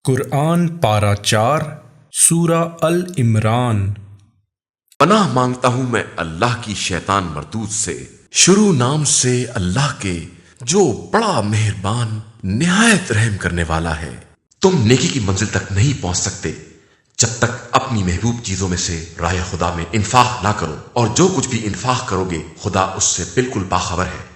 قرآن پارہ 4 سورہ العمران۔ پناہ مانگتا ہوں میں اللہ کی شیطان مردود سے، شروع نام سے اللہ کے جو بڑا مہربان نہایت رحم کرنے والا ہے۔ تم نیکی کی منزل تک نہیں پہنچ سکتے جب تک اپنی محبوب چیزوں میں سے راہ خدا میں انفاق نہ کرو، اور جو کچھ بھی انفاق کرو گے خدا اس سے بالکل باخبر ہے۔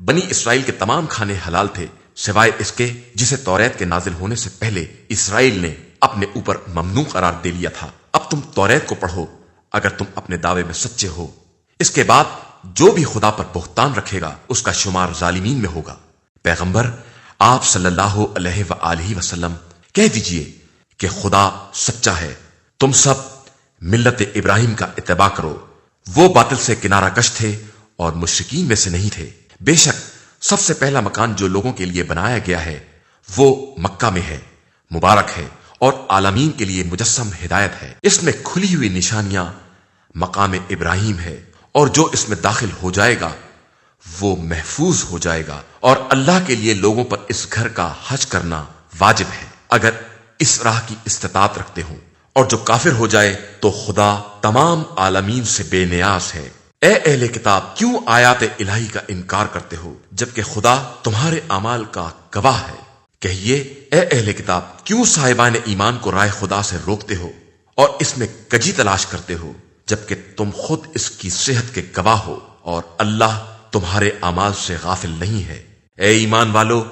بنی اسرائیل کے تمام کھانے حلال تھے سوائے اس کے جسے توریت کے نازل ہونے سے پہلے اسرائیل نے اپنے اوپر ممنوع قرار دے لیا تھا۔ اب تم توریت کو پڑھو اگر تم اپنے دعوے میں سچے ہو۔ اس کے بعد جو بھی خدا پر بہتان رکھے گا اس کا شمار ظالمین میں ہوگا۔ پیغمبر آپ صلی اللہ علیہ وآلہ وسلم کہہ دیجئے کہ خدا سچا ہے، تم سب ملت ابراہیم کا اتباع کرو، وہ باطل سے کنارہ کش تھے اور مشرکین میں سے نہیں تھے۔ بے شک سب سے پہلا مکان جو لوگوں کے لیے بنایا گیا ہے وہ مکہ میں ہے، مبارک ہے اور عالمین کے لیے مجسم ہدایت ہے۔ اس میں کھلی ہوئی نشانیاں مقام ابراہیم ہے، اور جو اس میں داخل ہو جائے گا وہ محفوظ ہو جائے گا، اور اللہ کے لیے لوگوں پر اس گھر کا حج کرنا واجب ہے اگر اس راہ کی استطاعت رکھتے ہوں، اور جو کافر ہو جائے تو خدا تمام عالمین سے بے نیاز ہے۔ اے اہل کتاب، کیوں آیات الہی کا انکار کرتے ہو جبکہ خدا تمہارے اعمال کا گواہ ہے؟ کہیے اے اہل کتاب، کیوں صاحبان ایمان کو رائے خدا سے روکتے ہو اور اس میں کجی تلاش کرتے ہو جبکہ تم خود اس کی صحت کے گواہ ہو، اور اللہ تمہارے اعمال سے غافل نہیں ہے۔ اے ایمان والو،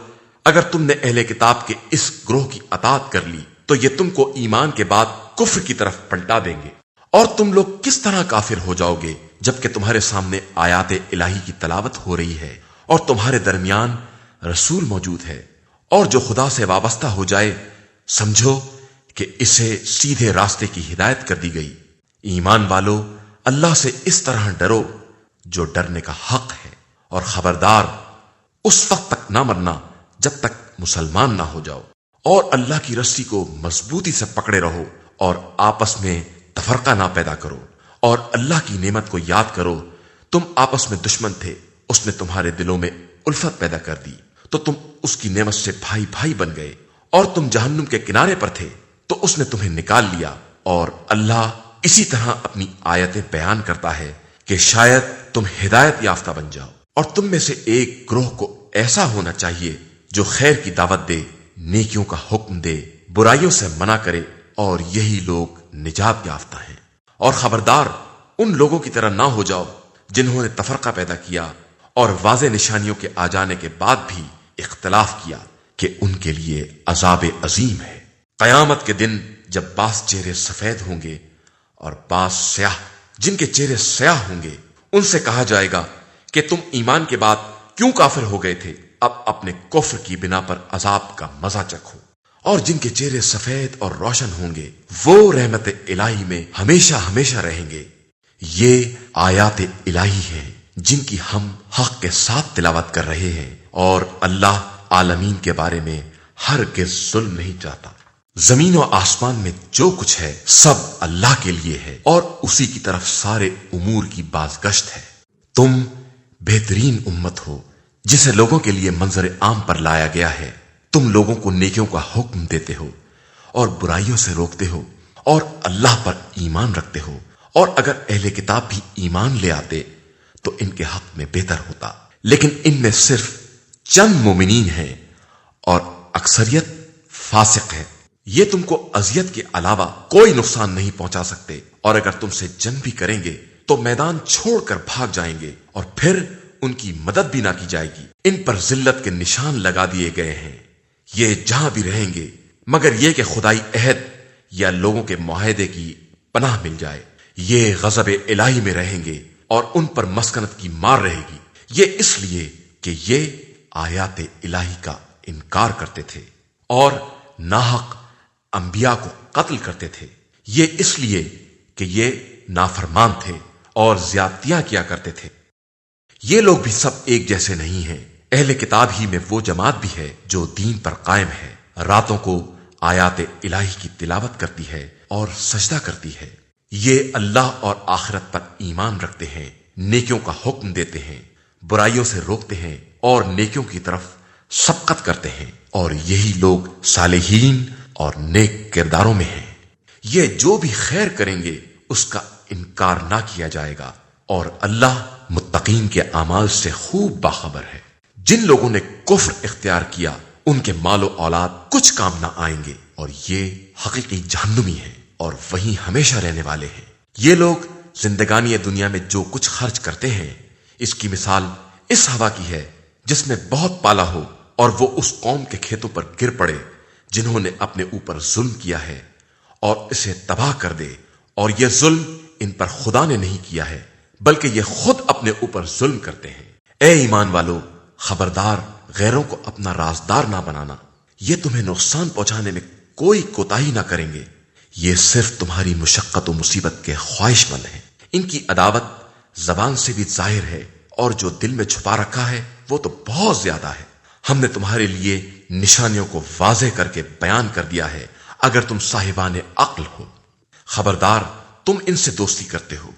اگر تم نے اہل کتاب کے اس گروہ کی اطاعت کر لی تو یہ تم کو ایمان کے بعد کفر کی طرف پلٹا دیں گے، اور تم لوگ کس طرح کافر ہو جاؤ گے جبکہ تمہارے سامنے آیات الہی کی تلاوت ہو رہی ہے اور تمہارے درمیان رسول موجود ہے، اور جو خدا سے وابستہ ہو جائے سمجھو کہ اسے سیدھے راستے کی ہدایت کر دی گئی۔ ایمان والو، اللہ سے اس طرح ڈرو جو ڈرنے کا حق ہے، اور خبردار اس وقت تک نہ مرنا جب تک مسلمان نہ ہو جاؤ، اور اللہ کی رسی کو مضبوطی سے پکڑے رہو اور آپس میں تفرقہ نہ پیدا کرو، اور اللہ کی نعمت کو یاد کرو۔ تم آپس میں دشمن تھے، اس نے تمہارے دلوں میں الفت پیدا کر دی تو تم اس کی نعمت سے بھائی بھائی بن گئے، اور تم جہنم کے کنارے پر تھے تو اس نے تمہیں نکال لیا۔ اور اللہ اسی طرح اپنی آیتیں بیان کرتا ہے کہ شاید تم ہدایت یافتہ بن جاؤ۔ اور تم میں سے ایک گروہ کو ایسا ہونا چاہیے جو خیر کی دعوت دے، نیکیوں کا حکم دے، برائیوں سے منع کرے، اور یہی لوگ نجات یافتہ ہیں۔ اور خبردار ان لوگوں کی طرح نہ ہو جاؤ جنہوں نے تفرقہ پیدا کیا اور واضح نشانیوں کے آ جانے کے بعد بھی اختلاف کیا، کہ ان کے لیے عذاب عظیم ہے۔ قیامت کے دن جب بعض چہرے سفید ہوں گے اور بعض سیاہ، جن کے چہرے سیاہ ہوں گے ان سے کہا جائے گا کہ تم ایمان کے بعد کیوں کافر ہو گئے تھے؟ اب اپنے کفر کی بنا پر عذاب کا مزہ چکھو۔ اور جن کے چہرے سفید اور روشن ہوں گے وہ رحمت الہی میں ہمیشہ ہمیشہ رہیں گے۔ یہ آیات الہی ہیں جن کی ہم حق کے ساتھ تلاوت کر رہے ہیں، اور اللہ عالمین کے بارے میں ہرگز ظلم نہیں چاہتا۔ زمین و آسمان میں جو کچھ ہے سب اللہ کے لیے ہے، اور اسی کی طرف سارے امور کی بازگشت ہے۔ تم بہترین امت ہو جسے لوگوں کے لیے منظر عام پر لایا گیا ہے۔ تم لوگوں کو نیکیوں کا حکم دیتے ہو اور برائیوں سے روکتے ہو، اور اللہ پر ایمان رکھتے ہو، اور اگر اہل کتاب بھی ایمان لے آتے تو ان کے حق میں بہتر ہوتا، لیکن ان میں صرف چند مومنین ہیں اور اکثریت فاسق ہے۔ یہ تم کو اذیت کے علاوہ کوئی نقصان نہیں پہنچا سکتے، اور اگر تم سے جنگ بھی کریں گے تو میدان چھوڑ کر بھاگ جائیں گے، اور پھر ان کی مدد بھی نہ کی جائے گی۔ ان پر ذلت کے نشان لگا دیے گئے ہیں، یہ جہاں بھی رہیں گے مگر یہ کہ خدائی عہد یا لوگوں کے معاہدے کی پناہ مل جائے۔ یہ غضب الہی میں رہیں گے اور ان پر مسکنت کی مار رہے گی، یہ اس لیے کہ یہ آیات الہی کا انکار کرتے تھے اور ناحق انبیاء کو قتل کرتے تھے، یہ اس لیے کہ یہ نافرمان تھے اور زیادتیاں کیا کرتے تھے۔ یہ لوگ بھی سب ایک جیسے نہیں ہیں۔ اہل کتاب ہی میں وہ جماعت بھی ہے جو دین پر قائم ہے، راتوں کو آیات الہی کی تلاوت کرتی ہے اور سجدہ کرتی ہے۔ یہ اللہ اور آخرت پر ایمان رکھتے ہیں، نیکیوں کا حکم دیتے ہیں، برائیوں سے روکتے ہیں، اور نیکیوں کی طرف سبقت کرتے ہیں، اور یہی لوگ صالحین اور نیک کرداروں میں ہیں۔ یہ جو بھی خیر کریں گے اس کا انکار نہ کیا جائے گا، اور اللہ متقین کے اعمال سے خوب باخبر ہے۔ جن لوگوں نے کفر اختیار کیا ان کے مال و اولاد کچھ کام نہ آئیں گے، اور یہ حقیقی جہنمی ہیں اور وہیں ہمیشہ رہنے والے ہیں۔ یہ لوگ زندگانی دنیا میں جو کچھ خرچ کرتے ہیں اس کی مثال اس ہوا کی ہے جس میں بہت پالا ہو اور وہ اس قوم کے کھیتوں پر گر پڑے جنہوں نے اپنے اوپر ظلم کیا ہے اور اسے تباہ کر دے، اور یہ ظلم ان پر خدا نے نہیں کیا ہے بلکہ یہ خود اپنے اوپر ظلم کرتے ہیں۔ اے ایمان والو، خبردار غیروں کو اپنا رازدار نہ بنانا، یہ تمہیں نقصان پہنچانے میں کوئی کوتاہی نہ کریں گے، یہ صرف تمہاری مشقت و مصیبت کے خواہش مند ہیں۔ ان کی عداوت زبان سے بھی ظاہر ہے اور جو دل میں چھپا رکھا ہے وہ تو بہت زیادہ ہے۔ ہم نے تمہارے لیے نشانیوں کو واضح کر کے بیان کر دیا ہے اگر تم صاحبان عقل ہو۔ خبردار تم ان سے دوستی کرتے ہو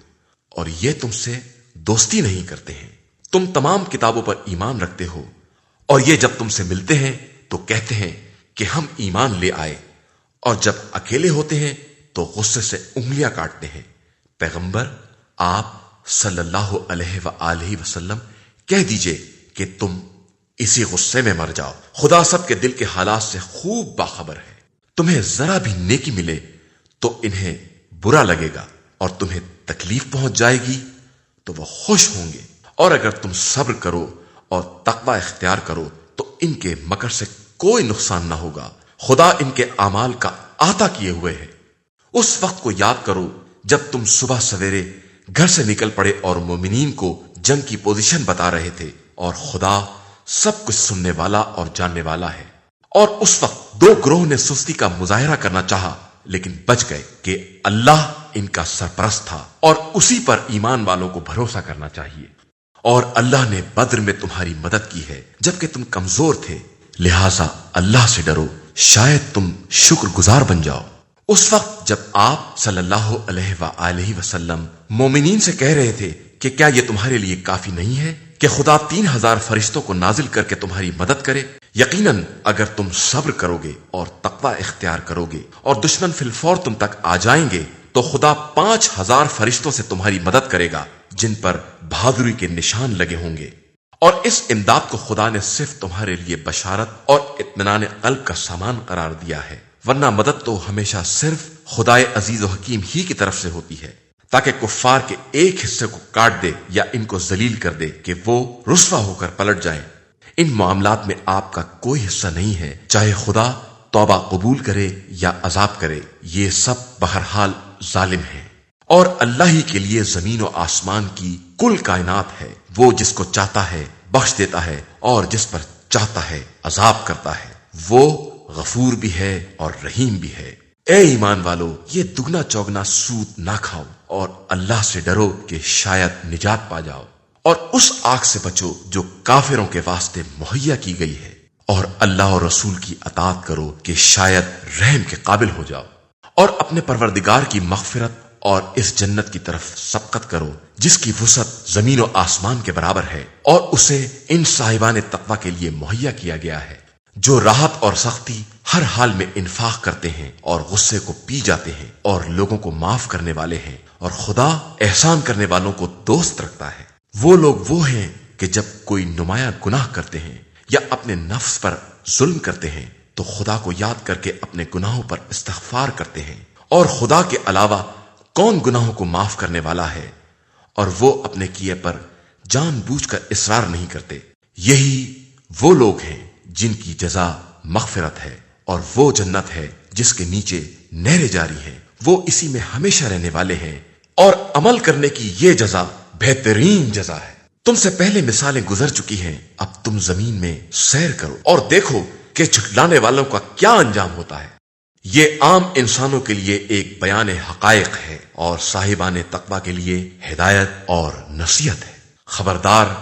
اور یہ تم سے دوستی نہیں کرتے ہیں۔ تم تمام کتابوں پر ایمان رکھتے ہو، اور یہ جب تم سے ملتے ہیں تو کہتے ہیں کہ ہم ایمان لے آئے، اور جب اکیلے ہوتے ہیں تو غصے سے انگلیاں کاٹتے ہیں۔ پیغمبر آپ صلی اللہ علیہ وآلہ وسلم کہہ دیجئے کہ تم اسی غصے میں مر جاؤ، خدا سب کے دل کے حالات سے خوب باخبر ہے۔ تمہیں ذرا بھی نیکی ملے تو انہیں برا لگے گا، اور تمہیں تکلیف پہنچ جائے گی تو وہ خوش ہوں گے، اور اگر تم صبر کرو اور تقوی اختیار کرو تو ان کے مکر سے کوئی نقصان نہ ہوگا، خدا ان کے اعمال کا احاطہ کیے ہوئے ہے۔ اس وقت کو یاد کرو جب تم صبح سویرے گھر سے نکل پڑے اور مومنین کو جنگ کی پوزیشن بتا رہے تھے، اور خدا سب کچھ سننے والا اور جاننے والا ہے۔ اور اس وقت دو گروہ نے سستی کا مظاہرہ کرنا چاہا لیکن بچ گئے کہ اللہ ان کا سرپرست تھا، اور اسی پر ایمان والوں کو بھروسہ کرنا چاہیے۔ اور اللہ نے بدر میں تمہاری مدد کی ہے جبکہ تم کمزور تھے، لہذا اللہ سے ڈرو، شاید تم شکر گزار بن جاؤ۔ اس وقت جب آپ صلی اللہ علیہ وآلہ وسلم مومنین سے کہہ رہے تھے کہ کیا یہ تمہارے لیے کافی نہیں ہے کہ خدا 3000 فرشتوں کو نازل کر کے تمہاری مدد کرے؟ یقیناً اگر تم صبر کرو گے اور تقوی اختیار کرو گے اور دشمن فی الفور تم تک آ جائیں گے تو خدا 5000 فرشتوں سے تمہاری مدد کرے گا جن پر بہادری کے نشان لگے ہوں گے۔ اور اس امداد کو خدا نے صرف تمہارے لیے بشارت اور اطمینان قلب کا سامان قرار دیا ہے، ورنہ مدد تو ہمیشہ صرف خدائے عزیز و حکیم ہی کی طرف سے ہوتی ہے، تاکہ کفار کے ایک حصے کو کاٹ دے یا ان کو ذلیل کر دے کہ وہ رسوا ہو کر پلٹ جائیں۔ ان معاملات میں آپ کا کوئی حصہ نہیں ہے، چاہے خدا توبہ قبول کرے یا عذاب کرے، یہ سب بہرحال ظالم ہیں۔ اور اللہ ہی کے لیے زمین و آسمان کی کل کائنات ہے، وہ جس کو چاہتا ہے بخش دیتا ہے اور جس پر چاہتا ہے عذاب کرتا ہے، وہ غفور بھی ہے اور رحیم بھی ہے۔ اے ایمان والو، یہ دگنا چوگنا سود نہ کھاؤ اور اللہ سے ڈرو کہ شاید نجات پا جاؤ، اور اس آگ سے بچو جو کافروں کے واسطے مہیا کی گئی ہے، اور اللہ اور رسول کی اطاعت کرو کہ شاید رحم کے قابل ہو جاؤ، اور اپنے پروردگار کی مغفرت اور اس جنت کی طرف سبقت کرو جس کی وسعت زمین و آسمان کے برابر ہے، اور اسے ان صاحبان تقوی کے لیے مہیا کیا گیا ہے جو راحت اور سختی ہر حال میں انفاق کرتے ہیں اور غصے کو پی جاتے ہیں اور لوگوں کو معاف کرنے والے ہیں، اور خدا احسان کرنے والوں کو دوست رکھتا ہے۔ وہ لوگ وہ ہیں کہ جب کوئی نمایاں گناہ کرتے ہیں یا اپنے نفس پر ظلم کرتے ہیں تو خدا کو یاد کر کے اپنے گناہوں پر استغفار کرتے ہیں، اور خدا کے علاوہ کون گناہوں کو معاف کرنے والا ہے، اور وہ اپنے کیے پر جان بوجھ کر اصرار نہیں کرتے۔ یہی وہ لوگ ہیں جن کی جزا مغفرت ہے، اور وہ جنت ہے جس کے نیچے نہریں جاری ہیں، وہ اسی میں ہمیشہ رہنے والے ہیں، اور عمل کرنے کی یہ جزا بہترین جزا ہے۔ تم سے پہلے مثالیں گزر چکی ہیں، اب تم زمین میں سیر کرو اور دیکھو کہ جھٹلانے والوں کا کیا انجام ہوتا ہے۔ یہ عام انسانوں کے لیے ایک بیان حقائق ہے اور صاحبان تقوی کے لیے ہدایت اور نصیحت ہے۔ خبردار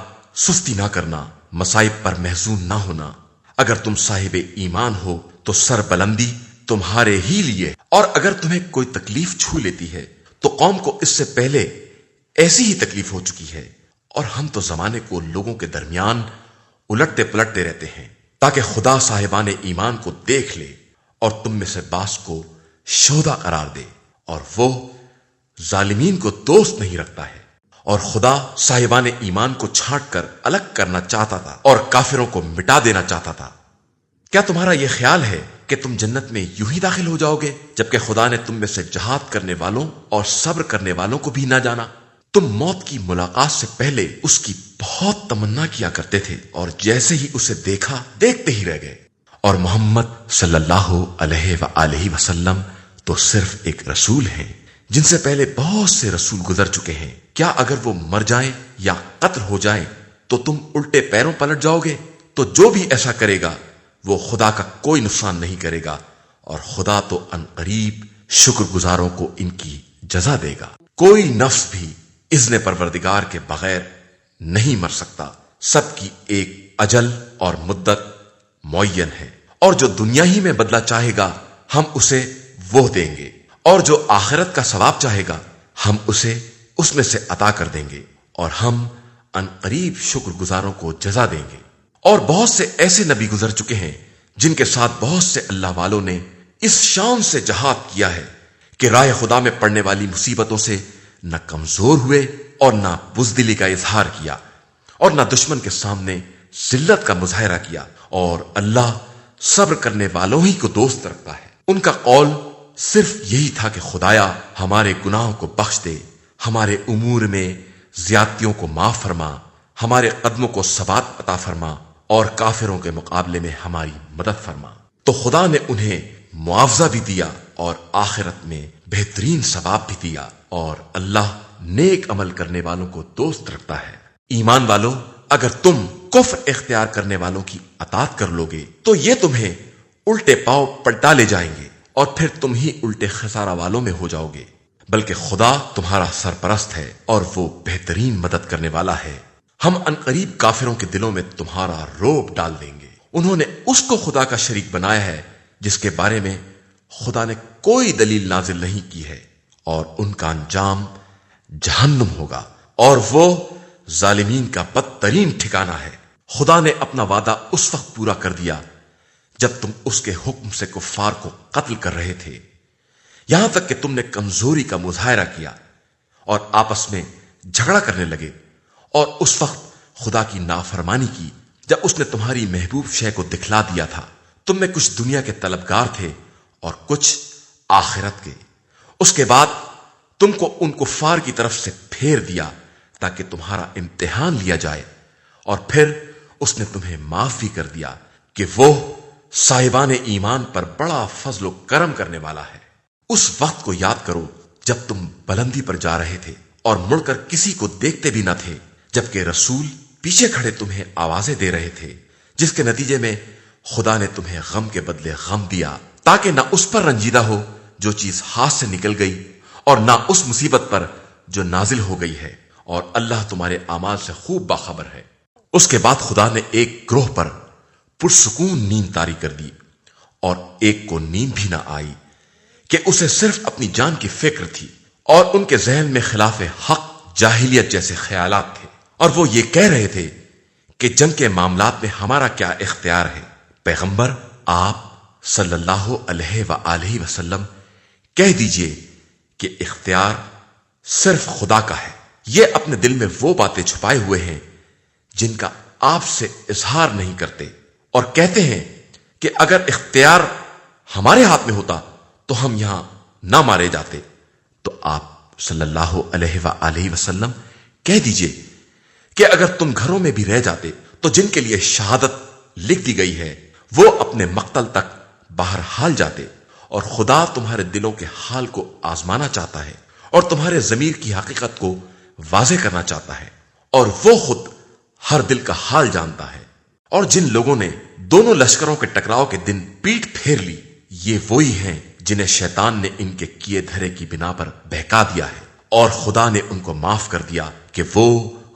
سستی نہ کرنا، مصائب پر محزون نہ ہونا۔ اگر تم صاحب ایمان ہو تو سر بلندی تمہارے ہی لیے، اور اگر تمہیں کوئی تکلیف چھو لیتی ہے تو قوم کو اس سے پہلے ایسی ہی تکلیف ہو چکی ہے، اور ہم تو زمانے کو لوگوں کے درمیان الٹتے پلٹتے رہتے ہیں تاکہ خدا صاحبان ایمان کو دیکھ لے اور تم میں سے بعض کو شہدا قرار دے، اور وہ ظالمین کو دوست نہیں رکھتا ہے۔ اور خدا صاحبان ایمان کو چھانٹ کر الگ کرنا چاہتا تھا اور کافروں کو مٹا دینا چاہتا تھا۔ کیا تمہارا یہ خیال ہے کہ تم جنت میں یوں ہی داخل ہو جاؤ گے، جبکہ خدا نے تم میں سے جہاد کرنے والوں اور صبر کرنے والوں کو بھی نہ جانا؟ تم موت کی ملاقات سے پہلے اس کی بہت تمنا کیا کرتے تھے، اور جیسے ہی اسے دیکھا دیکھتے ہی رہ گئے۔ اور محمد صلی اللہ علیہ وآلہ وسلم تو صرف ایک رسول ہیں، جن سے پہلے بہت سے رسول گزر چکے ہیں۔ کیا اگر وہ مر جائیں یا قتل ہو جائیں تو تم الٹے پیروں پلٹ جاؤ گے؟ تو جو بھی ایسا کرے گا وہ خدا کا کوئی نقصان نہیں کرے گا، اور خدا تو ان قریب شکر گزاروں کو ان کی جزا دے گا۔ کوئی نفس بھی اذن پروردگار کے بغیر نہیں مر سکتا، سب کی ایک اجل اور مدت معین ہے، اور جو دنیا ہی میں بدلہ چاہے گا ہم اسے وہ دیں گے، اور جو آخرت کا ثواب چاہے گا ہم اسے اس میں سے عطا کر دیں گے، اور ہم ان قریب شکر گزاروں کو جزا دیں گے۔ اور بہت سے ایسے نبی گزر چکے ہیں جن کے ساتھ بہت سے اللہ والوں نے اس شان سے جہاد کیا ہے کہ راہ خدا میں پڑنے والی مصیبتوں سے نہ کمزور ہوئے اور نہ بزدلی کا اظہار کیا، اور نہ دشمن کے سامنے ذلت کا مظاہرہ کیا، اور اللہ صبر کرنے والوں ہی کو دوست رکھتا ہے۔ ان کا قول صرف یہی تھا کہ خدایا ہمارے گناہوں کو بخش دے، ہمارے امور میں زیادتیوں کو معاف فرما، ہمارے قدموں کو ثبات عطا فرما، اور کافروں کے مقابلے میں ہماری مدد فرما۔ تو خدا نے انہیں معاوضہ بھی دیا اور آخرت میں بہترین ثواب بھی دیا، اور اللہ نیک عمل کرنے والوں کو دوست رکھتا ہے۔ ایمان والو، اگر تم کفر اختیار کرنے والوں کی اطاعت کر لو گے تو یہ تمہیں الٹے پاؤں پلٹا لے جائیں گے، اور پھر تم ہی الٹے خسارہ والوں میں ہو جاؤ گے، بلکہ خدا تمہارا سرپرست ہے اور وہ بہترین مدد کرنے والا ہے۔ ہم انقریب کافروں کے دلوں میں تمہارا روب ڈال دیں گے۔ انہوں نے اس کو خدا کا شریک بنایا ہے جس کے بارے میں خدا نے کوئی دلیل نازل نہیں کی ہے، اور ان کا انجام جہنم ہوگا، اور وہ ظالمین کا بدترین ٹھکانہ ہے۔ خدا نے اپنا وعدہ اس وقت پورا کر دیا جب تم اس کے حکم سے کفار کو قتل کر رہے تھے، یہاں تک کہ تم نے کمزوری کا مظاہرہ کیا اور آپس میں جھگڑا کرنے لگے، اور اس وقت خدا کی نافرمانی کی جب اس نے تمہاری محبوب شے کو دکھلا دیا تھا۔ تم میں کچھ دنیا کے طلبگار تھے اور کچھ آخرت کے۔ اس کے بعد تم کو ان کفار کی طرف سے پھیر دیا تاکہ تمہارا امتحان لیا جائے، اور پھر اس نے تمہیں معاف بھی کر دیا کہ وہ صاحبان ایمان پر بڑا فضل و کرم کرنے والا ہے۔ اس وقت کو یاد کرو جب تم بلندی پر جا رہے تھے اور مڑ کر کسی کو دیکھتے بھی نہ تھے، جبکہ رسول پیچھے کھڑے تمہیں آوازیں دے رہے تھے، جس کے نتیجے میں خدا نے تمہیں غم کے بدلے غم دیا، تاکہ نہ اس پر رنجیدہ ہو جو چیز ہاتھ سے نکل گئی، اور نہ اس مصیبت پر جو نازل ہو گئی ہے، اور اللہ تمہارے اعمال سے خوب باخبر ہے۔ اس کے بعد خدا نے ایک گروہ پر پرسکون نیند طاری کر دی، اور ایک کو نیند بھی نہ آئی کہ اسے صرف اپنی جان کی فکر تھی، اور ان کے ذہن میں خلاف حق جاہلیت جیسے خیالات تھے، اور وہ یہ کہہ رہے تھے کہ جنگ کے معاملات میں ہمارا کیا اختیار ہے۔ پیغمبر آپ صلی اللہ علیہ وآلہ وسلم کہہ دیجئے کہ اختیار صرف خدا کا ہے۔ یہ اپنے دل میں وہ باتیں چھپائے ہوئے ہیں جن کا آپ سے اظہار نہیں کرتے، اور کہتے ہیں کہ اگر اختیار ہمارے ہاتھ میں ہوتا تو ہم یہاں نہ مارے جاتے۔ تو آپ صلی اللہ علیہ وآلہ وسلم کہہ دیجئے کہ اگر تم گھروں میں بھی رہ جاتے تو جن کے لیے شہادت لکھ دی گئی ہے وہ اپنے مقتل تک بہرحال جاتے، اور خدا تمہارے دلوں کے حال کو آزمانا چاہتا ہے اور تمہارے ضمیر کی حقیقت کو واضح کرنا چاہتا ہے، اور وہ خود ہر دل کا حال جانتا ہے۔ اور جن لوگوں نے دونوں لشکروں کے ٹکراؤ کے دن پیٹ پھیر لی، یہ وہی ہیں جنہیں شیطان نے ان کے کیے دھرے کی بنا پر بہکا دیا ہے، اور خدا نے ان کو معاف کر دیا کہ وہ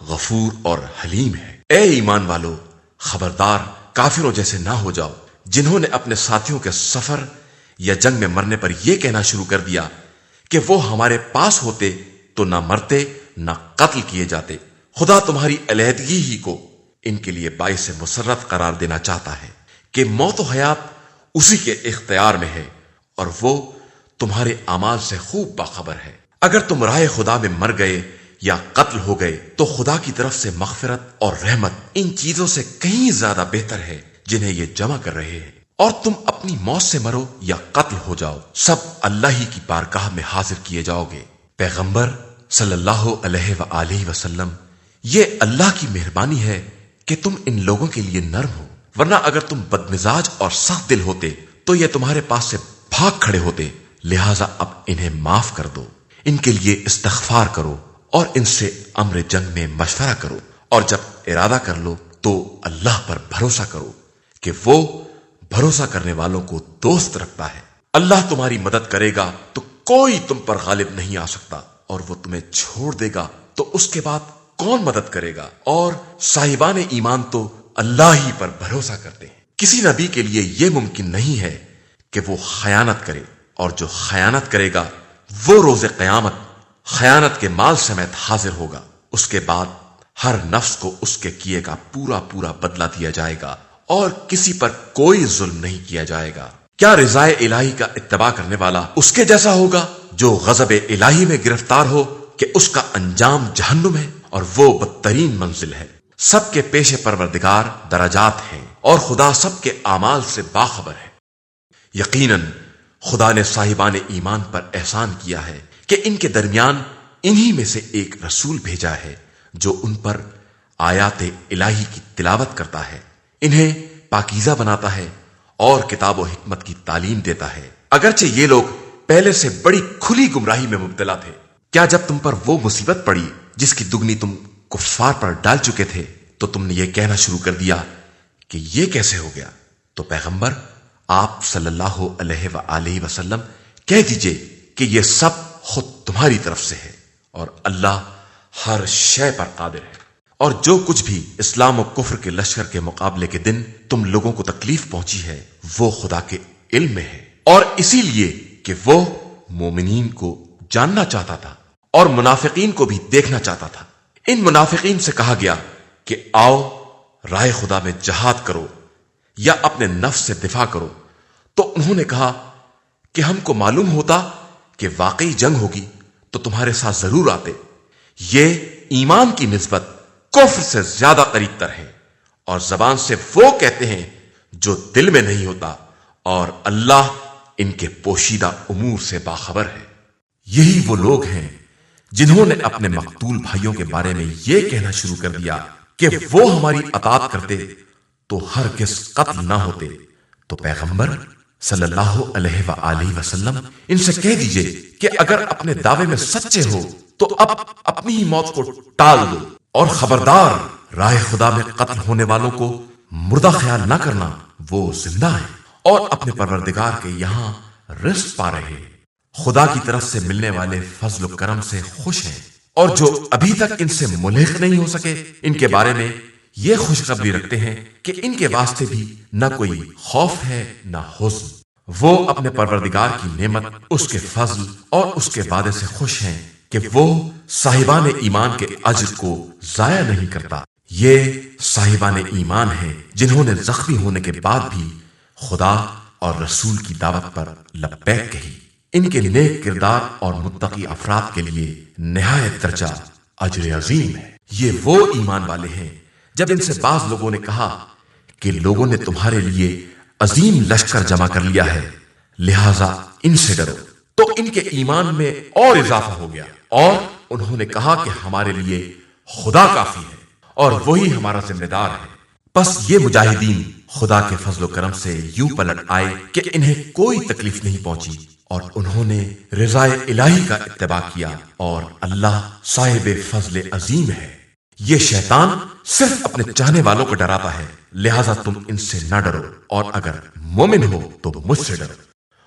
غفور اور حلیم ہے۔ اے ایمان والو، خبردار کافروں جیسے نہ ہو جاؤ جنہوں نے اپنے ساتھیوں کے سفر یا جنگ میں مرنے پر یہ کہنا شروع کر دیا کہ وہ ہمارے پاس ہوتے تو نہ مرتے نہ قتل کیے جاتے۔ خدا تمہاری علیحدگی ہی کو ان کے لیے باعث مسرت قرار دینا چاہتا ہے کہ موت و حیات اسی کے اختیار میں ہے اور وہ تمہارے اعمال سے خوب باخبر ہے۔ اگر تم راہ خدا میں مر گئے یا قتل ہو گئے تو خدا کی طرف سے مغفرت اور رحمت ان چیزوں سے کہیں زیادہ بہتر ہے جنہیں یہ جمع کر رہے ہیں۔ اور تم اپنی موت سے مرو یا قتل ہو جاؤ، سب اللہ ہی کی بارگاہ میں حاضر کیے جاؤ گے۔ پیغمبر صلی اللہ علیہ وآلہ وسلم، یہ اللہ کی مہربانی ہے کہ تم ان لوگوں کے لیے نرم ہو، ورنہ اگر تم بدمزاج اور سخت دل ہوتے تو یہ تمہارے پاس سے بھاگ کھڑے ہوتے۔ لہٰذا اب انہیں معاف کر دو، ان کے لیے استغفار کرو اور ان سے امر جنگ میں مشورہ کرو، اور جب ارادہ کر لو تو اللہ پر بھروسہ کرو کہ وہ بھروسہ کرنے والوں کو دوست رکھتا ہے۔ اللہ تمہاری مدد کرے گا تو کوئی تم پر غالب نہیں آ سکتا، اور وہ تمہیں چھوڑ دے گا تو اس کے بعد کون مدد کرے گا؟ اور صاحبان ایمان تو اللہ ہی پر بھروسہ کرتے ہیں۔ کسی نبی کے لیے یہ ممکن نہیں ہے کہ وہ خیانت کرے، اور جو خیانت کرے گا وہ روز قیامت خیانت کے مال سمیت حاضر ہوگا۔ اس کے بعد ہر نفس کو اس کے کیے کا پورا پورا بدلہ دیا جائے گا، اور کسی پر کوئی ظلم نہیں کیا جائے گا۔ کیا رضائے الہی کا اتباع کرنے والا اس کے جیسا ہوگا جو غضب الہی میں گرفتار ہو کہ اس کا انجام جہنم ہے اور وہ بدترین منزل ہے۔ سب کے پیش پروردگار درجات ہیں، اور خدا سب کے اعمال سے باخبر ہے۔ یقیناً خدا نے صاحبان ایمان پر احسان کیا ہے کہ ان کے درمیان انہی میں سے ایک رسول بھیجا ہے جو ان پر آیات الہی کی تلاوت کرتا ہے، انہیں پاکیزہ بناتا ہے اور کتاب و حکمت کی تعلیم دیتا ہے۔ اگرچہ یہ لوگ پہلے سے بڑی کھلی گمراہی میں مبتلا تھے، کیا جب تم پر وہ مصیبت پڑی جس کی دگنی تم کفار پر ڈال چکے تھے تو تم نے یہ کہنا شروع کر دیا کہ یہ کیسے ہو گیا؟ تو پیغمبر آپ صلی اللہ علیہ وآلہ وسلم کہہ دیجئے کہ یہ سب خود تمہاری طرف سے ہے، اور اللہ ہر شے پر قادر ہے۔ اور جو کچھ بھی اسلام و کفر کے لشکر کے مقابلے کے دن تم لوگوں کو تکلیف پہنچی ہے وہ خدا کے علم میں ہے، اور اسی لیے کہ وہ مومنین کو جاننا چاہتا تھا اور منافقین کو بھی دیکھنا چاہتا تھا۔ ان منافقین سے کہا گیا کہ آؤ راہ خدا میں جہاد کرو یا اپنے نفس سے دفاع کرو، تو انہوں نے کہا کہ ہم کو معلوم ہوتا کہ واقعی جنگ ہوگی تو تمہارے ساتھ ضرور آتے۔ یہ ایمان کی نسبت کفر سے زیادہ قریب تر ہے، اور زبان سے وہ کہتے ہیں جو دل میں نہیں ہوتا، اور اللہ ان کے پوشیدہ امور سے باخبر ہے۔ یہی وہ لوگ ہیں جنہوں نے اپنے مقتول بھائیوں کے بارے میں یہ کہنا شروع کر دیا کہ وہ ہماری اطاعت کرتے تو ہرگز قتل نہ ہوتے۔ تو پیغمبر صلی اللہ علیہ وآلہ وسلم ان سے کہہ دیجئے کہ اگر اپنے دعوے میں سچے ہو تو اب اپنی ہی موت کو ٹال دو، اور خبردار راہ خدا میں قتل ہونے والوں کو مردہ خیال نہ کرنا، وہ زندہ ہیں اور اپنے پروردگار کے یہاں رزق پا رہے ہیں، خدا کی طرف سے ملنے والے فضل و کرم سے خوش ہیں۔ اور جو ابھی تک ان سے ملحق نہیں ہو سکے ان کے بارے میں یہ خوشخبری رکھتے ہیں کہ ان کے واسطے بھی نہ کوئی خوف ہے نہ حزن، وہ اپنے پروردگار کی نعمت، اس کے فضل اور اس کے وعدے سے خوش ہیں کہ وہ صاحبان ایمان کے اجر کو ضائع نہیں کرتا۔ یہ صاحبان ایمان ہیں جنہوں نے زخمی ہونے کے بعد بھی خدا اور رسول کی دعوت پر لبیک کہی۔ ان کے نیک کردار اور متقی افراد کے لیے نہایت درجہ اجر عظیم ہے۔ یہ وہ ایمان والے ہیں جب ان سے بعض لوگوں نے کہا کہ لوگوں نے تمہارے لیے عظیم لشکر جمع کر لیا ہے، لہذا ان سے ڈرو، تو ان کے ایمان میں اور اضافہ ہو گیا، اور انہوں نے کہا کہ ہمارے لیے خدا کافی ہے اور وہی ہمارا ذمہ دار ہے۔ بس یہ مجاہدین خدا کے فضل و کرم سے یوں پلٹ آئے کہ انہیں کوئی تکلیف نہیں پہنچی، اور انہوں نے رضائے الہی کا اتباع کیا، اور اللہ صاحب فضل عظیم ہے۔ یہ شیطان صرف اپنے چاہنے والوں کو ڈراتا ہے، لہذا تم ان سے نہ ڈرو، اور اگر مومن ہو تو مجھ سے ڈرو۔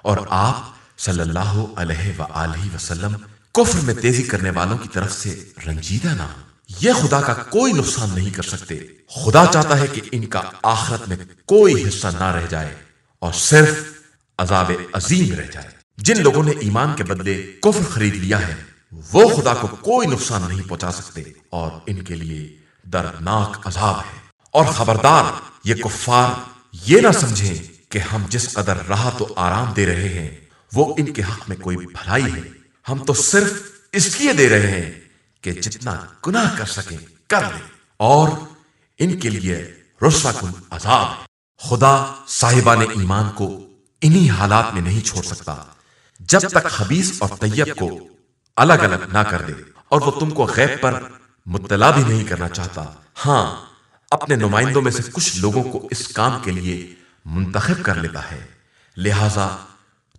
اور آپ صلی اللہ علیہ وآلہ وسلم کفر میں تیزی کرنے والوں کی طرف سے رنجیدہ نہ ہو، یہ خدا کا کوئی نقصان نہیں کر سکتے۔ خدا چاہتا ہے کہ ان کا آخرت میں کوئی حصہ نہ رہ جائے اور صرف عذاب عظیم رہ جائے۔ جن لوگوں نے ایمان کے بدلے کفر خرید لیا ہے وہ خدا کو کوئی نقصان نہیں پہنچا سکتے، اور ان کے لیے دردناک عذاب ہے۔ اور خبردار یہ کفار یہ نہ سمجھیں کہ ہم جس قدر راحت و آرام دے رہے ہیں وہ ان کے حق میں کوئی بھلائی ہے؟ ہم تو صرف اس لیے دے رہے ہیں کہ جتنا گناہ کر سکیں کر لیں، اور ان کے لیے رسوا کن عذاب ہے۔ خدا صاحبان ایمان کو انہی حالات میں نہیں چھوڑ سکتا جب تک خبیث اور طیب کو الگ الگ نہ کر دے، اور وہ تم کو غیب پر مطلع بھی نہیں کرنا چاہتا۔ ہاں، اپنے نمائندوں میں سے کچھ لوگوں کو اس کام کے لیے منتخب کر لیتا ہے، لہذا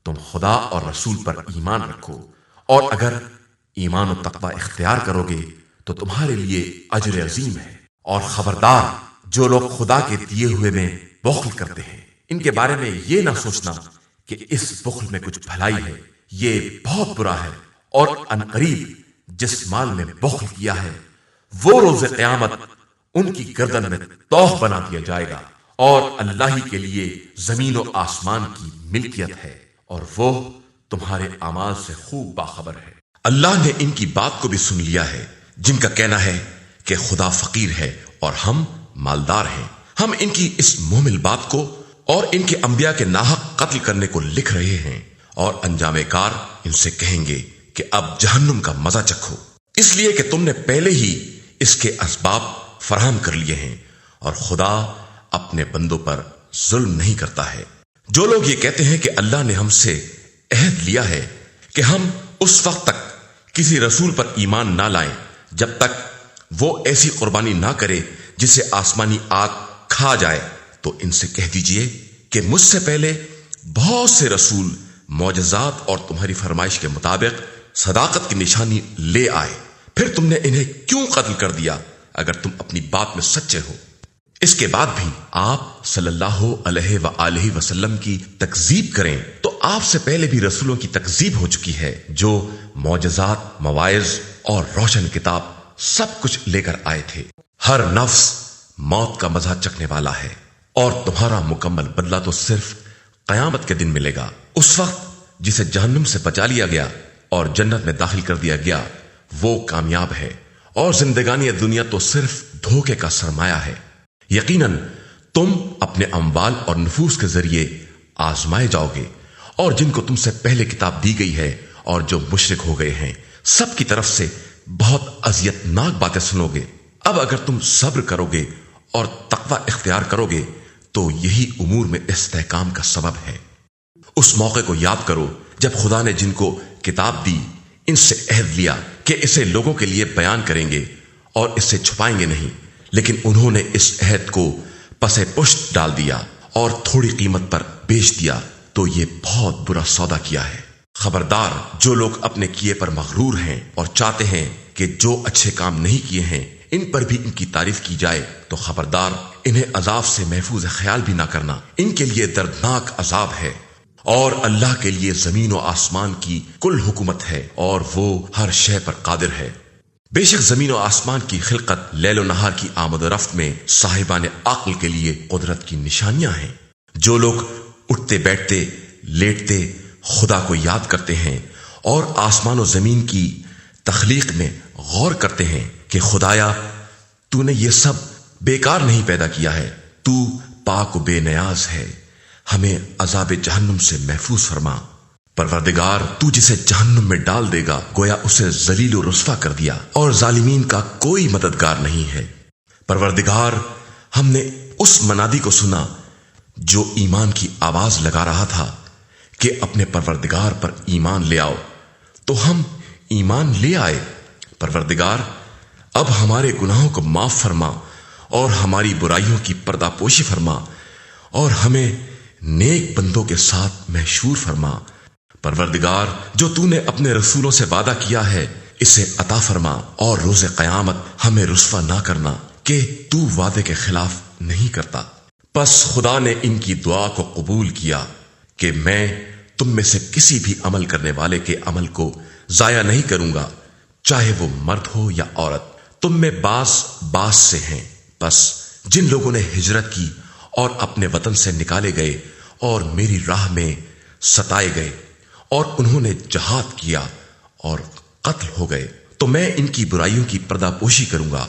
تم خدا اور رسول پر ایمان رکھو، اور اگر ایمان و تقوی اختیار کرو گے تو تمہارے لیے اجر عظیم ہے۔ اور خبردار، جو لوگ خدا کے دیے ہوئے میں بخل کرتے ہیں، ان کے بارے میں یہ نہ سوچنا کہ اس بخل میں کچھ بھلائی ہے، یہ بہت برا ہے، اور عنقریب جس مال میں بخل کیا ہے وہ روز قیامت ان کی گردن میں طوق بنا دیا جائے گا، اور اللہ ہی کے لیے زمین و آسمان کی ملکیت ہے، اور وہ تمہارے اعمال سے خوب باخبر ہے۔ اللہ نے ان کی بات کو بھی سن لیا ہے جن کا کہنا ہے کہ خدا فقیر ہے اور ہم مالدار ہیں۔ ہم ان کی اس محمل بات کو اور ان کے انبیاء کے ناحق قتل کرنے کو لکھ رہے ہیں، اور انجام کار ان سے کہیں گے کہ اب جہنم کا مزہ چکھو، اس لیے کہ تم نے پہلے ہی اس کے اسباب فراہم کر لیے ہیں، اور خدا اپنے بندوں پر ظلم نہیں کرتا ہے۔ جو لوگ یہ کہتے ہیں کہ اللہ نے ہم سے عہد لیا ہے کہ ہم اس وقت تک کسی رسول پر ایمان نہ لائیں جب تک وہ ایسی قربانی نہ کرے جسے آسمانی آگ کھا جائے، تو ان سے کہہ دیجئے کہ مجھ سے پہلے بہت سے رسول معجزات اور تمہاری فرمائش کے مطابق صداقت کی نشانی لے آئے، پھر تم نے انہیں کیوں قتل کر دیا اگر تم اپنی بات میں سچے ہو؟ اس کے بعد بھی آپ صلی اللہ علیہ وآلہ وسلم کی تکذیب کریں تو آپ سے پہلے بھی رسولوں کی تکذیب ہو چکی ہے، جو معجزات، مواعظ اور روشن کتاب سب کچھ لے کر آئے تھے۔ ہر نفس موت کا مزہ چکھنے والا ہے، اور تمہارا مکمل بدلہ تو صرف قیامت کے دن ملے گا۔ اس وقت جسے جہنم سے بچا لیا گیا اور جنت میں داخل کر دیا گیا وہ کامیاب ہے، اور زندگانی دنیا تو صرف دھوکے کا سرمایہ ہے۔ یقیناً تم اپنے اموال اور نفوس کے ذریعے آزمائے جاؤ گے، اور جن کو تم سے پہلے کتاب دی گئی ہے اور جو مشرک ہو گئے ہیں سب کی طرف سے بہت اذیت ناک باتیں سنو گے۔ اب اگر تم صبر کرو گے اور تقوی اختیار کرو گے تو یہی امور میں استحکام کا سبب ہے۔ اس موقع کو یاد کرو جب خدا نے جن کو کتاب دی ان سے عہد لیا کہ اسے لوگوں کے لیے بیان کریں گے اور اسے چھپائیں گے نہیں، لیکن انہوں نے اس عہد کو پس پشت ڈال دیا اور تھوڑی قیمت پر بیچ دیا، تو یہ بہت برا سودا کیا ہے۔ خبردار، جو لوگ اپنے کیے پر مغرور ہیں اور چاہتے ہیں کہ جو اچھے کام نہیں کیے ہیں ان پر بھی ان کی تعریف کی جائے، تو خبردار انہیں عذاب سے محفوظ خیال بھی نہ کرنا، ان کے لیے دردناک عذاب ہے۔ اور اللہ کے لیے زمین و آسمان کی کل حکومت ہے، اور وہ ہر شے پر قادر ہے۔ بے شک زمین و آسمان کی خلقت، لیل و نہار کی آمد و رفت میں صاحبان عقل کے لیے قدرت کی نشانیاں ہیں۔ جو لوگ اٹھتے بیٹھتے لیٹتے خدا کو یاد کرتے ہیں اور آسمان و زمین کی تخلیق میں غور کرتے ہیں کہ خدایا تو نے یہ سب بیکار نہیں پیدا کیا ہے، تو پاک و بے نیاز ہے، ہمیں عذاب جہنم سے محفوظ فرما۔ پروردگار، تو جسے جہنم میں ڈال دے گا گویا اسے ذلیل و رسوا کر دیا، اور ظالمین کا کوئی مددگار نہیں ہے۔ پروردگار، ہم نے اس منادی کو سنا جو ایمان کی آواز لگا رہا تھا کہ اپنے پروردگار پر ایمان لے آؤ، تو ہم ایمان لے آئے۔ پروردگار، اب ہمارے گناہوں کو معاف فرما اور ہماری برائیوں کی پردہ پوشی فرما، اور ہمیں نیک بندوں کے ساتھ محشور فرما۔ پروردگار، جو تو نے اپنے رسولوں سے وعدہ کیا ہے اسے عطا فرما، اور روز قیامت ہمیں رسوا نہ کرنا کہ تو وعدے کے خلاف نہیں کرتا۔ پس خدا نے ان کی دعا کو قبول کیا کہ میں تم میں سے کسی بھی عمل کرنے والے کے عمل کو ضائع نہیں کروں گا، چاہے وہ مرد ہو یا عورت۔ تم میں باس سے ہیں، بس جن لوگوں نے ہجرت کی اور اپنے وطن سے نکالے گئے اور میری راہ میں ستائے گئے اور انہوں نے جہاد کیا اور قتل ہو گئے، تو میں ان کی برائیوں کی پردہ پوشی کروں گا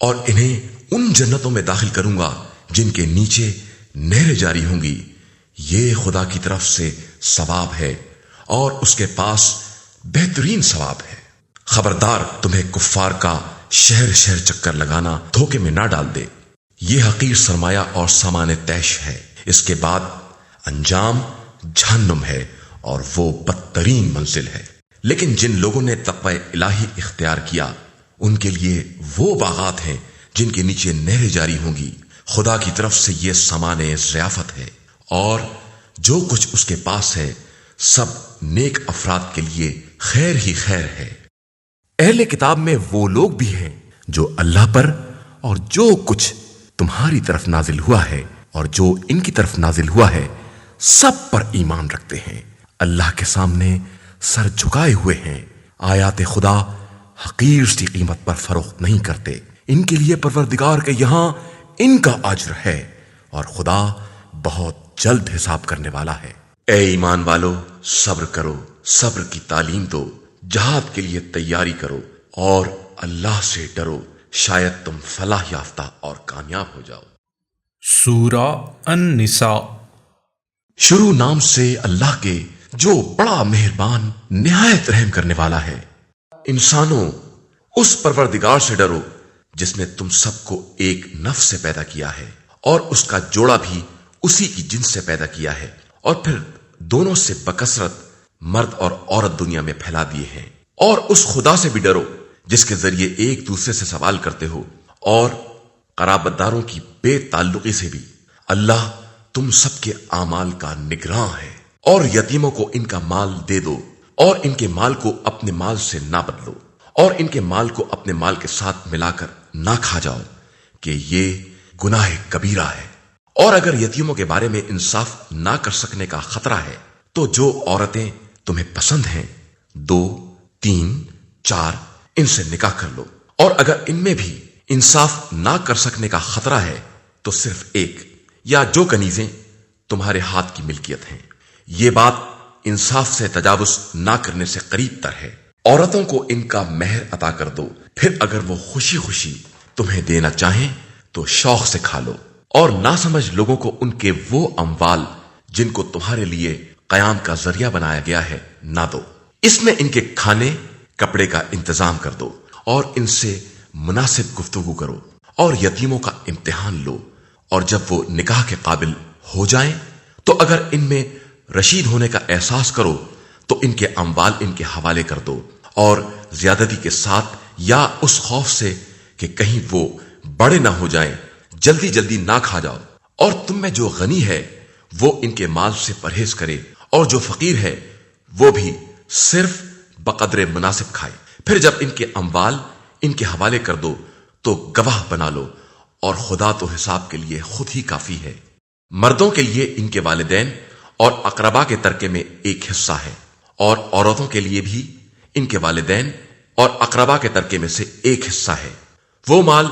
اور انہیں ان جنتوں میں داخل کروں گا جن کے نیچے نہریں جاری ہوں گی، یہ خدا کی طرف سے ثواب ہے اور اس کے پاس بہترین ثواب ہے۔ خبردار تمہیں کفار کا شہر شہر چکر لگانا دھوکے میں نہ ڈال دے۔ یہ حقیر سرمایہ اور سامان طیش ہے، اس کے بعد انجام جہنم ہے اور وہ بدترین منزل ہے۔ لیکن جن لوگوں نے تقوی الہی اختیار کیا ان کے لیے وہ باغات ہیں جن کے نیچے نہریں جاری ہوں گی۔ خدا کی طرف سے یہ سامان ضیافت ہے اور جو کچھ اس کے پاس ہے سب نیک افراد کے لیے خیر ہی خیر ہے۔ اہل کتاب میں وہ لوگ بھی ہیں جو اللہ پر اور جو کچھ تمہاری طرف نازل ہوا ہے اور جو ان کی طرف نازل ہوا ہے سب پر ایمان رکھتے ہیں، اللہ کے سامنے سر جھکائے ہوئے ہیں، آیات خدا حقیر سی قیمت پر فروخت نہیں کرتے۔ ان کے لیے پروردگار کے یہاں ان کا اجر ہے اور خدا بہت جلد حساب کرنے والا ہے۔ اے ایمان والو، صبر کرو، صبر کی تعلیم دو، جہاد کے لیے تیاری کرو اور اللہ سے ڈرو، شاید تم فلاح یافتہ اور کامیاب ہو جاؤ۔ سورہ النساء۔ شروع نام سے اللہ کے جو بڑا مہربان نہایت رحم کرنے والا ہے۔ انسانوں، اس پروردگار سے ڈرو جس نے تم سب کو ایک نفس سے پیدا کیا ہے اور اس کا جوڑا بھی اسی کی جنس سے پیدا کیا ہے، اور پھر دونوں سے بکثرت مرد اور عورت دنیا میں پھیلا دیے ہیں۔ اور اس خدا سے بھی ڈرو جس کے ذریعے ایک دوسرے سے سوال کرتے ہو، اور قرابت داروں کی بے تعلقی سے بھی۔ اللہ تم سب کے اعمال کا نگراں ہے۔ اور یتیموں کو ان کا مال دے دو اور ان کے مال کو اپنے مال سے نہ بدلو، اور ان کے مال کو اپنے مال کے ساتھ ملا کر نہ کھا جاؤ کہ یہ گناہ کبیرہ ہے۔ اور اگر یتیموں کے بارے میں انصاف نہ کر سکنے کا خطرہ ہے تو جو عورتیں تمہیں پسند ہیں 2، 3، 4 ان سے نکاح کر لو، اور اگر ان میں بھی انصاف نہ کر سکنے کا خطرہ ہے تو صرف ایک یا جو کنیزیں تمہارے ہاتھ کی ملکیت ہیں۔ یہ بات انصاف سے تجاوز نہ کرنے سے قریب تر ہے۔ عورتوں کو ان کا مہر عطا کر دو، پھر اگر وہ خوشی خوشی تمہیں دینا چاہیں تو شوق سے کھا لو، اور نہ سمجھ لوگوں کو ان کے وہ اموال جن کو تمہارے لیے قیام کا ذریعہ بنایا گیا ہے نہ دو۔ اس میں ان کے کھانے کپڑے کا انتظام کر دو اور ان سے مناسب گفتگو کرو، اور یتیموں کا امتحان لو، اور جب وہ نکاح کے قابل ہو جائیں تو اگر ان میں رشید ہونے کا احساس کرو تو ان کے اموال ان کے حوالے کر دو، اور زیادتی کے ساتھ یا اس خوف سے کہ کہیں وہ بڑے نہ ہو جائیں جلدی جلدی نہ کھا جاؤ۔ اور تم میں جو غنی ہے وہ ان کے مال سے پرہیز کرے، اور جو فقیر ہے وہ بھی صرف بقدر مناسب کھائے۔ پھر جب ان کے اموال ان کے حوالے کر دو تو گواہ بنا لو، اور خدا تو حساب کے لیے خود ہی کافی ہے۔ مردوں کے لیے ان کے والدین اور اقربا کے ترکے میں ایک حصہ ہے، اور عورتوں کے لیے بھی ان کے والدین اور اقربا کے ترکے میں سے ایک حصہ ہے۔ وہ مال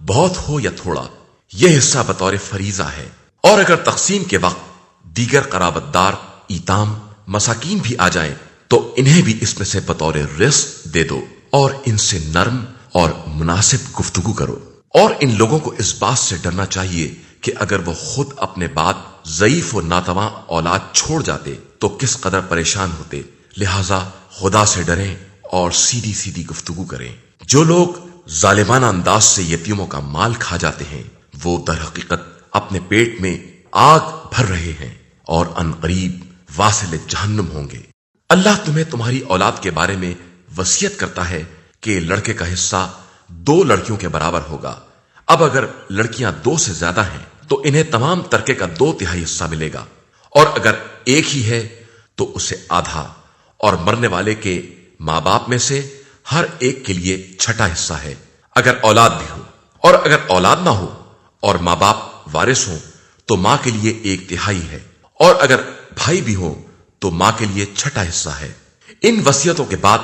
بہت ہو یا تھوڑا، یہ حصہ بطور فریضہ ہے۔ اور اگر تقسیم کے وقت دیگر قرابت دار، ایتام، مساکین بھی آ جائیں تو انہیں بھی اس میں سے بطور رزق دے دو، اور ان سے نرم اور مناسب گفتگو کرو۔ اور ان لوگوں کو اس بات سے ڈرنا چاہیے کہ اگر وہ خود اپنے بعد ضعیف و ناتواں اولاد چھوڑ جاتے تو کس قدر پریشان ہوتے، لہذا خدا سے ڈریں اور سیدھی سیدھی گفتگو کریں۔ جو لوگ ظالمانہ انداز سے یتیموں کا مال کھا جاتے ہیں وہ در حقیقت اپنے پیٹ میں آگ بھر رہے ہیں اور ان قریب واصل جہنم ہوں گے۔ اللہ تمہیں تمہاری اولاد کے بارے میں وصیت کرتا ہے کہ لڑکے کا حصہ 2 لڑکیوں کے برابر ہوگا۔ اب اگر لڑکیاں 2 سے زیادہ ہیں تو انہیں تمام ترکے کا 2/3 حصہ ملے گا، اور اگر ایک ہی ہے تو اسے آدھا، اور مرنے والے کے ماں باپ میں سے ہر ایک کے لیے 6واں حصہ ہے اگر اولاد بھی ہو، اور اگر اولاد نہ ہو اور ماں باپ وارث ہوں تو ماں کے لیے 1/3 ہے، اور اگر بھائی بھی ہوں تو ماں کے لیے 6واں حصہ ہے۔ ان وصیتوں کے بعد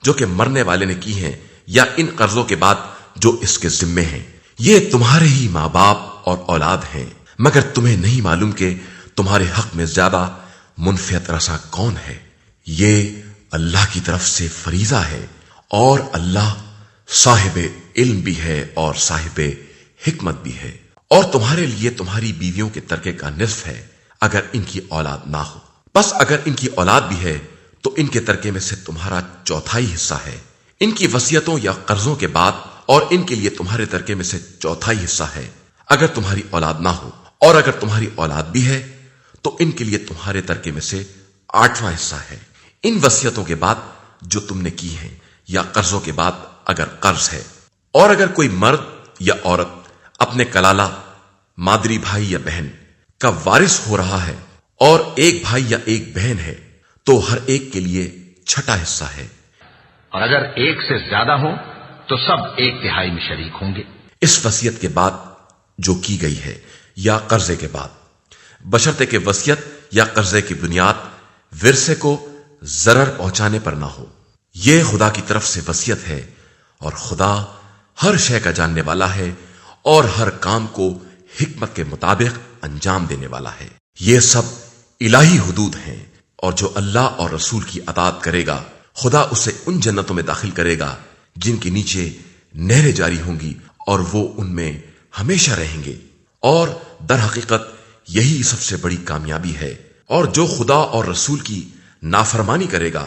جو کہ مرنے والے نے کی ہیں، یا ان قرضوں کے بعد جو اس کے ذمے ہیں، یہ تمہارے ہی ماں باپ اور اولاد ہیں، مگر تمہیں نہیں معلوم کہ تمہارے حق میں زیادہ منفعت رساں کون ہے۔ یہ اللہ کی طرف سے فریضہ ہے، اور اللہ صاحب علم بھی ہے اور صاحب حکمت بھی ہے۔ اور تمہارے لیے تمہاری بیویوں کے ترکے کا نصف ہے اگر ان کی اولاد نہ ہو۔ بس اگر ان کی اولاد بھی ہے تو ان کے ترکے میں سے تمہارا چوتھائی حصہ ہے، ان کی وصیتوں یا قرضوں کے بعد، اور ان کے لیے تمہارے ترکے میں سے چوتھائی حصہ ہے اگر تمہاری اولاد نہ ہو، اور اگر تمہاری اولاد بھی ہے تو ان کے لیے تمہارے ترکے میں سے آٹھواں حصہ ہے، ان وصیتوں کے بعد جو تم نے کی ہیں، یا قرضوں کے بعد اگر قرض ہے۔ اور اگر کوئی مرد یا عورت اپنے کلالہ، مادری بھائی یا بہن کا وارث ہو رہا ہے، اور ایک بھائی یا ایک بہن ہے، تو ہر ایک کے لیے چھٹا حصہ ہے۔ اور اگر ایک سے زیادہ ہو تو سب ایک تہائی میں شریک ہوں گے۔ اس وصیت کے بعد جو کی گئی ہے یا قرضے کے بعد، بشرطے کہ وصیت یا قرضے کی بنیاد ورثے کو ضرر پہنچانے پر نہ ہو۔ یہ خدا کی طرف سے وصیت ہے، اور خدا ہر شے کا جاننے والا ہے اور ہر کام کو حکمت کے مطابق انجام دینے والا ہے۔ یہ سب الہی حدود ہیں، اور جو اللہ اور رسول کی اطاعت کرے گا خدا اسے ان جنتوں میں داخل کرے گا جن کے نیچے نہریں جاری ہوں گی، اور وہ ان میں ہمیشہ رہیں گے۔ اور در حقیقت یہی سب سے بڑی کامیابی ہے۔ اور جو خدا اور رسول کی نافرمانی کرے گا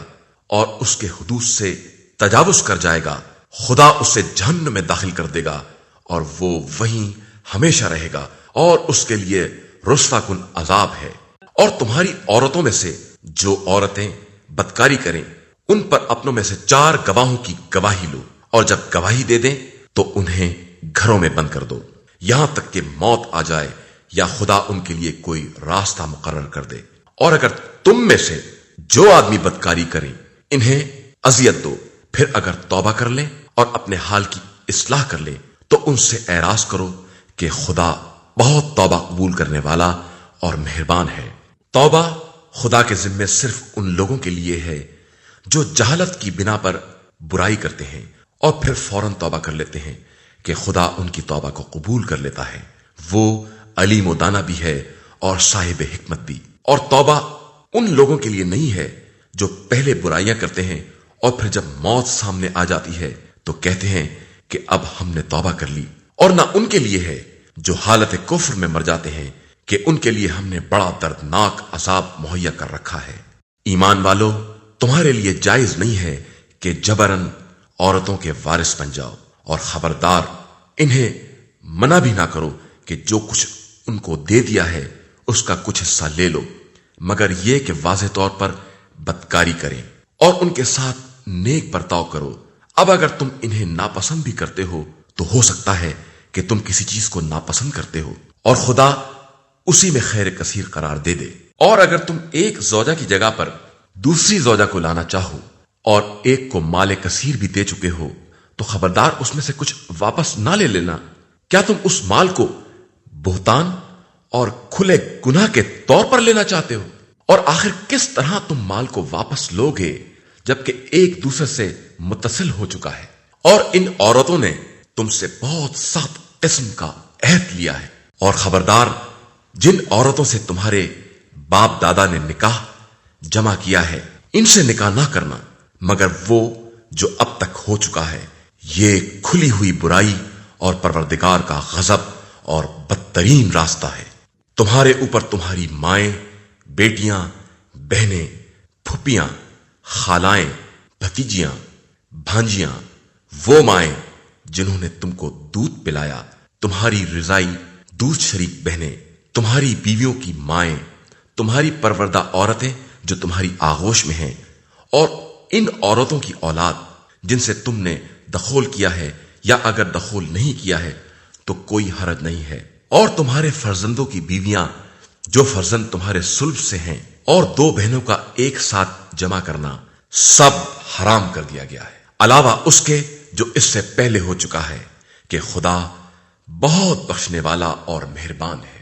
اور اس کے حدود سے تجاوز کر جائے گا، خدا اسے جہنم میں داخل کر دے گا، اور وہ وہیں ہمیشہ رہے گا، اور اس کے لیے رسوا کن عذاب ہے۔ اور تمہاری عورتوں میں سے جو عورتیں بدکاری کریں، ان پر اپنوں میں سے 4 گواہوں کی گواہی لو، اور جب گواہی دے دیں تو انہیں گھروں میں بند کر دو، یہاں تک کہ موت آ جائے یا خدا ان کے لیے کوئی راستہ مقرر کر دے۔ اور اگر تم میں سے جو آدمی بدکاری کریں انہیں اذیت دو، پھر اگر توبہ کر لیں اور اپنے حال کی اصلاح کر لیں تو ان سے اعراض کرو کہ خدا بہت توبہ قبول کرنے والا اور مہربان ہے۔ توبہ خدا کے ذمے صرف ان لوگوں کے لیے ہے جو جہالت کی بنا پر برائی کرتے ہیں اور پھر فوراً توبہ کر لیتے ہیں کہ خدا ان کی توبہ کو قبول کر لیتا ہے۔ وہ علیم و دانا بھی ہے اور صاحب حکمت بھی۔ اور توبہ ان لوگوں کے لیے نہیں ہے جو پہلے برائیاں کرتے ہیں اور پھر جب موت سامنے آ جاتی ہے تو کہتے ہیں کہ اب ہم نے توبہ کر لی، اور نہ ان کے لیے ہے جو حالت کفر میں مر جاتے ہیں کہ ان کے لیے ہم نے بڑا دردناک عذاب مہیا کر رکھا ہے۔ ایمان والو، تمہارے لیے جائز نہیں ہے کہ جبراً عورتوں کے وارث بن جاؤ، اور خبردار انہیں منع بھی نہ کرو کہ جو کچھ ان کو دے دیا ہے اس کا کچھ حصہ لے لو، مگر یہ کہ واضح طور پر بدکاری کریں اور ان کے ساتھ نیک برتاؤ کرو۔ اب اگر تم انہیں ناپسند بھی کرتے ہو تو ہو سکتا ہے کہ تم کسی چیز کو ناپسند کرتے ہو اور خدا اسی میں خیر کثیر قرار دے دے۔ اور اگر تم ایک زوجہ کی جگہ پر دوسری زوجہ کو لانا چاہو اور ایک کو مال کثیر بھی دے چکے ہو تو خبردار اس میں سے کچھ واپس نہ لے لینا۔ کیا تم اس مال کو بہتان اور کھلے گناہ کے طور پر لینا چاہتے ہو؟ اور آخر کس طرح تم مال کو واپس لوگے جبکہ ایک دوسرے سے متصل ہو چکا ہے؟ اور ان عورتوں نے تم سے بہت سخت قسم کا عہد لیا ہے۔ اور خبردار، جن عورتوں سے تمہارے باپ دادا نے نکاح جمع کیا ہے ان سے نکاح نہ کرنا مگر وہ جو اب تک ہو چکا ہے۔ یہ کھلی ہوئی برائی اور پروردگار کا غضب اور بدترین راستہ ہے۔ تمہارے اوپر تمہاری مائیں، بیٹیاں، بہنیں، پھپھیاں، خالائیں، بھتیجیاں، بھانجیاں، وہ مائیں جنہوں نے تم کو دودھ پلایا، تمہاری رضائی دودھ شریک بہنیں، تمہاری بیویوں کی مائیں، تمہاری پروردہ عورتیں جو تمہاری آغوش میں ہیں، اور ان عورتوں کی اولاد جن سے تم نے دخول کیا ہے، یا اگر دخول نہیں کیا ہے تو کوئی حرج نہیں ہے، اور تمہارے فرزندوں کی بیویاں جو فرزند تمہارے صلب سے ہیں، اور 2 بہنوں کا ایک ساتھ جمع کرنا سب حرام کر دیا گیا ہے، علاوہ اس کے جو اس سے پہلے ہو چکا ہے کہ خدا بہت بخشنے والا اور مہربان ہے۔